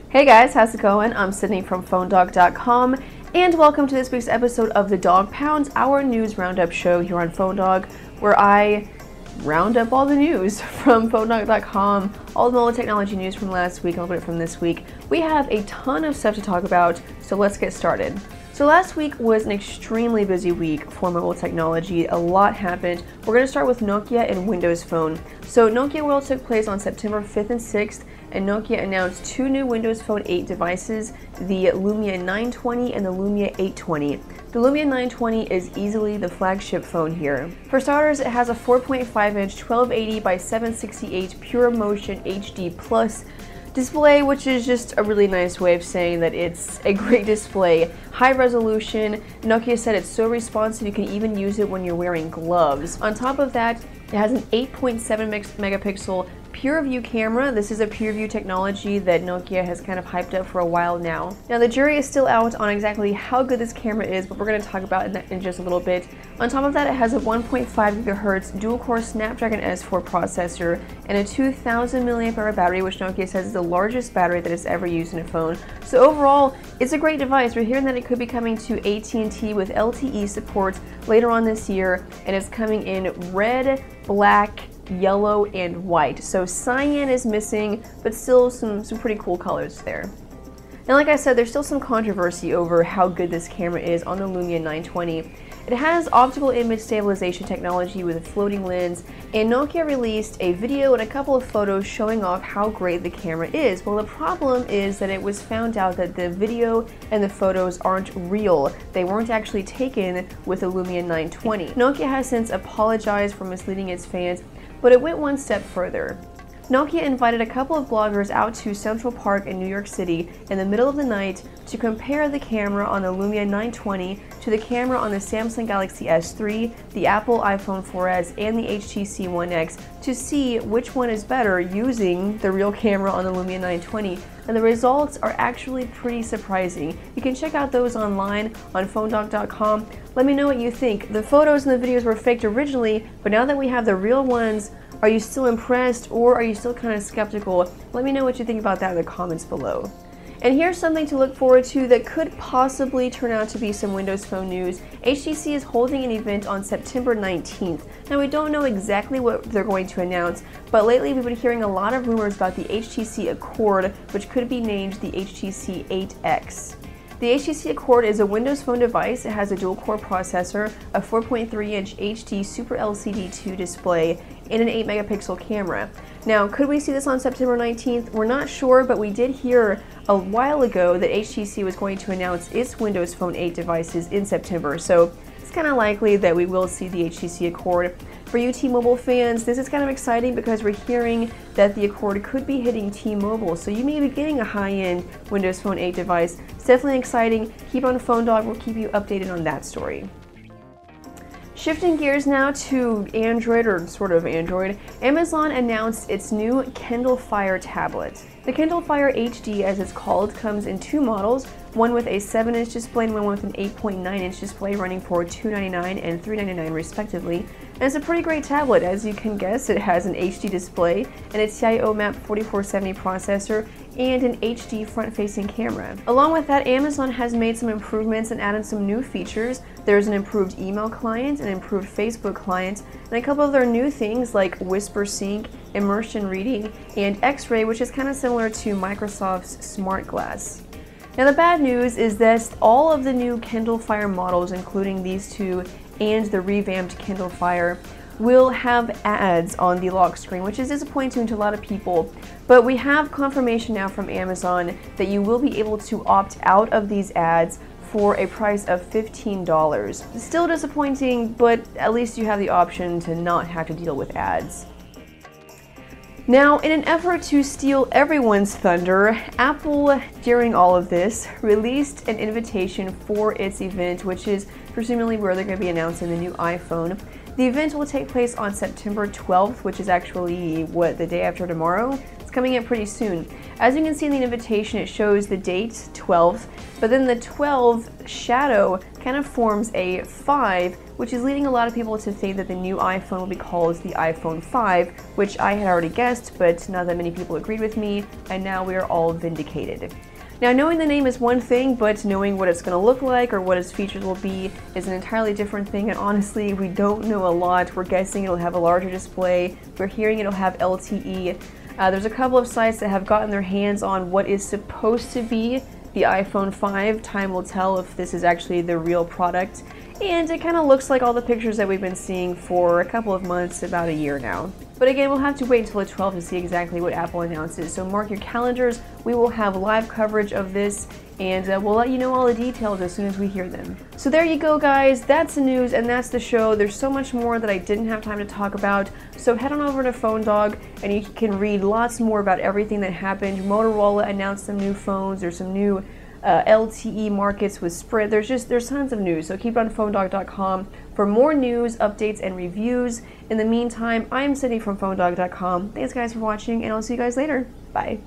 Hey guys, how's it going? I'm Sydney from PhoneDog.com, and welcome to this week's episode of The Dog Pound, our news roundup show here on PhoneDog, where I round up all the news from PhoneDog.com, all the mobile technology news from last week, a little bit from this week. We have a ton of stuff to talk about, so let's get started. So last week was an extremely busy week for mobile technology. A lot happened. We're going to start with Nokia and Windows Phone. So Nokia World took place on September 5th and 6th, and Nokia announced two new Windows Phone 8 devices, the Lumia 920 and the Lumia 820. The Lumia 920 is easily the flagship phone here. For starters, it has a 4.5-inch 1280 by 768 Pure Motion HD Plus display, which is just a really nice way of saying that it's a great display. High resolution. Nokia said it's so responsive you can even use it when you're wearing gloves. On top of that, it has an 8.7 megapixel PureView camera. This is a PureView technology that Nokia has kind of hyped up for a while now. Now the jury is still out on exactly how good this camera is, but we're going to talk about it in just a little bit. On top of that, it has a 1.5 GHz dual-core Snapdragon S4 processor and a 2000 mAh battery, which Nokia says is the largest battery that is ever used in a phone. So overall, it's a great device. We're hearing that it could be coming to AT&T with LTE support later on this year, and it's coming in red, black, yellow, and white. So cyan is missing, but still some pretty cool colors there. Now, like I said, there's still some controversy over how good this camera is on the Lumia 920. It has optical image stabilization technology with a floating lens, and Nokia released a video and a couple of photos showing off how great the camera is. Well, the problem is that it was found out that the video and the photos aren't real. They weren't actually taken with the Lumia 920. Nokia has since apologized for misleading its fans, but it went one step further. Nokia invited a couple of bloggers out to Central Park in New York City in the middle of the night to compare the camera on the Lumia 920 to the camera on the Samsung Galaxy S3, the Apple iPhone 4S, and the HTC One X to see which one is better using the real camera on the Lumia 920. And the results are actually pretty surprising. You can check out those online on PhoneDog.com. Let me know what you think. The photos and the videos were faked originally, but now that we have the real ones, are you still impressed, or are you still kind of skeptical? Let me know what you think about that in the comments below. And here's something to look forward to that could possibly turn out to be some Windows Phone news. HTC is holding an event on September 19th. Now, we don't know exactly what they're going to announce, but lately we've been hearing a lot of rumors about the HTC Accord, which could be named the HTC 8X. The HTC Accord is a Windows Phone device. It has a dual-core processor, a 4.3-inch HD Super LCD 2 display, and an 8 megapixel camera. Now, could we see this on September 19th? We're not sure, but we did hear a while ago that HTC was going to announce its Windows Phone 8 devices in September, so it's kind of likely that we will see the HTC Accord. For you T-Mobile fans, this is kind of exciting because we're hearing that the Accord could be hitting T-Mobile, so you may be getting a high-end Windows Phone 8 device. It's definitely exciting. Keep on PhoneDog, we'll keep you updated on that story. Shifting gears now to Android, or sort of Android, Amazon announced its new Kindle Fire tablet. The Kindle Fire HD, as it's called, comes in two models, one with a 7-inch display and one with an 8.9-inch display, running for $299 and $399 respectively. And it's a pretty great tablet. As you can guess, it has an HD display and a TI OMAP 4470 processor and an HD front-facing camera. Along with that, Amazon has made some improvements and added some new features. There's an improved email client, an improved Facebook client, and a couple of other new things like Whisper Sync, Immersion Reading, and X-Ray, which is kind of similar to Microsoft's Smart Glass. Now, the bad news is that all of the new Kindle Fire models, including these two and the revamped Kindle Fire, will have ads on the lock screen, which is disappointing to a lot of people. But we have confirmation now from Amazon that you will be able to opt out of these ads for a price of $15. Still disappointing, but at least you have the option to not have to deal with ads. Now, in an effort to steal everyone's thunder, Apple, during all of this, released an invitation for its event, which is presumably where they're going to be announcing the new iPhone. The event will take place on September 12th, which is actually, the day after tomorrow? It's coming up pretty soon. As you can see in the invitation, it shows the date, 12th, but then the 12 shadow kind kind of forms a 5, which is leading a lot of people to think that the new iPhone will be called the iPhone 5, which I had already guessed, but not that many people agreed with me, and now we are all vindicated. Now, knowing the name is one thing, but knowing what it's going to look like or what its features will be is an entirely different thing, and honestly, we don't know a lot. We're guessing it'll have a larger display. We're hearing it'll have LTE. There's a couple of sites that have gotten their hands on what is supposed to be the iPhone 5. Time will tell if this is actually the real product. And it kind of looks like all the pictures that we've been seeing for a couple of months, about a year now. But again, we'll have to wait until the 12th to see exactly what Apple announces. So mark your calendars. We will have live coverage of this, and we'll let you know all the details as soon as we hear them. So there you go, guys. That's the news and that's the show. There's so much more that I didn't have time to talk about. So head on over to PhoneDog and you can read lots more about everything that happened. Motorola announced some new phones. There's some new LTE markets with Sprint. There's tons of news. So keep it on PhoneDog.com for more news, updates, and reviews. In the meantime, I'm Sydney from PhoneDog.com. Thanks, guys, for watching, and I'll see you guys later. Bye.